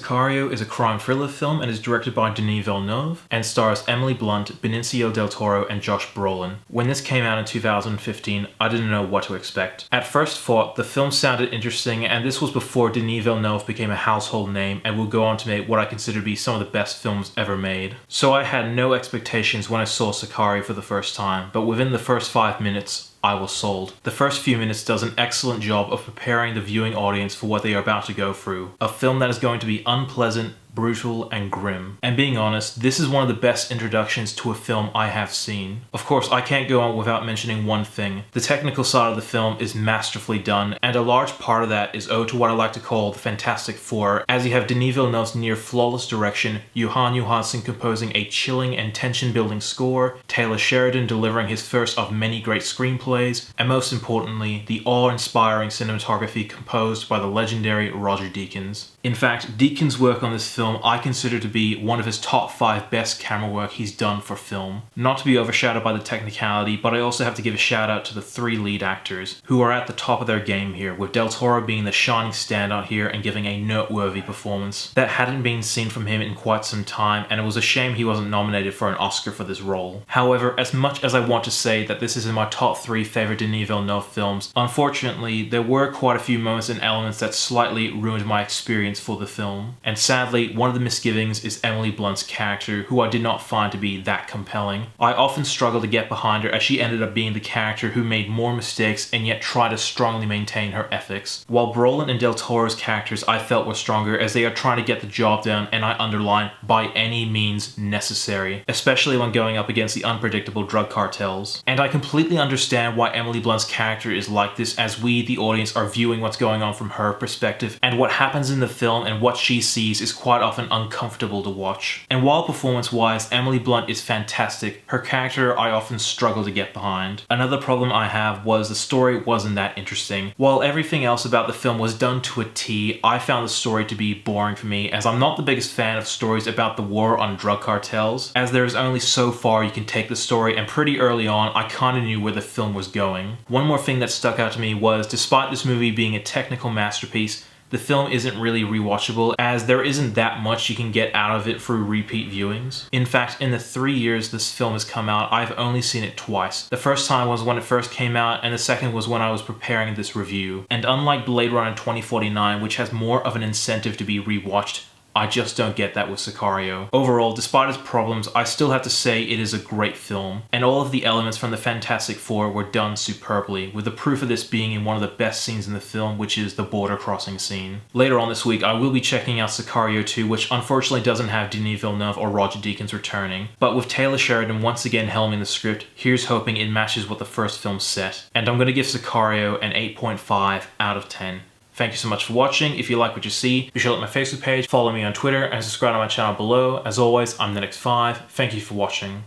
Sicario is a crime thriller film and is directed by Denis Villeneuve and stars Emily Blunt, Benicio del Toro, and Josh Brolin. When this came out in 2015, I didn't know what to expect. At first thought, the film sounded interesting, and this was before Denis Villeneuve became a household name and will go on to make what I consider to be some of the best films ever made. So I had no expectations when I saw Sicario for the first time, but within the first 5 minutes, I was sold. The first few minutes does an excellent job of preparing the viewing audience for what they are about to go through. A film that is going to be unpleasant, brutal, and grim. And being honest, this is one of the best introductions to a film I have seen. Of course, I can't go on without mentioning one thing. The technical side of the film is masterfully done, and a large part of that is owed to what I like to call the Fantastic Four, as you have Denis Villeneuve's near-flawless direction, Jóhann Jóhannsson composing a chilling and tension-building score, Taylor Sheridan delivering his first of many great screenplays, and most importantly, the awe-inspiring cinematography composed by the legendary Roger Deakins. In fact, Deakins' work on this film I consider to be one of his top 5 best camera work he's done for film. Not to be overshadowed by the technicality, but I also have to give a shout out to the 3 lead actors, who are at the top of their game here, with Del Toro being the shining standout here and giving a noteworthy performance that hadn't been seen from him in quite some time, and it was a shame he wasn't nominated for an Oscar for this role. However, as much as I want to say that this is in my top 3 favorite Denis Villeneuve films, unfortunately there were quite a few moments and elements that slightly ruined my experience for the film. And sadly, one of the misgivings is Emily Blunt's character, who I did not find to be that compelling. I often struggled to get behind her as she ended up being the character who made more mistakes and yet tried to strongly maintain her ethics. While Brolin and Del Toro's characters I felt were stronger as they are trying to get the job done, and I underline, by any means necessary, especially when going up against the unpredictable drug cartels. And I completely understand why Emily Blunt's character is like this, as we, the audience, are viewing what's going on from her perspective, and what happens in the film and what she sees is quite often uncomfortable to watch. And while performance-wise, Emily Blunt is fantastic, her character I often struggle to get behind. Another problem I have was the story wasn't that interesting. While everything else about the film was done to a T, I found the story to be boring for me, as I'm not the biggest fan of stories about the war on drug cartels, as there is only so far you can take the story, and pretty early on I kinda knew where the film was going. One more thing that stuck out to me was, despite this movie being a technical masterpiece, the film isn't really rewatchable, as there isn't that much you can get out of it through repeat viewings. In fact, in the 3 years this film has come out, I've only seen it twice. The first time was when it first came out, and the second was when I was preparing this review. And unlike Blade Runner 2049, which has more of an incentive to be rewatched, I just don't get that with Sicario. Overall, despite its problems, I still have to say it is a great film, and all of the elements from the Fantastic Four were done superbly, with the proof of this being in one of the best scenes in the film, which is the border crossing scene. Later on this week, I will be checking out Sicario 2, which unfortunately doesn't have Denis Villeneuve or Roger Deakins returning, but with Taylor Sheridan once again helming the script, here's hoping it matches what the first film set. And I'm going to give Sicario an 8.5 out of 10. Thank you so much for watching. If you like what you see, be sure to like my Facebook page, follow me on Twitter, and subscribe to my channel below. As always, I'm NETX5. Thank you for watching.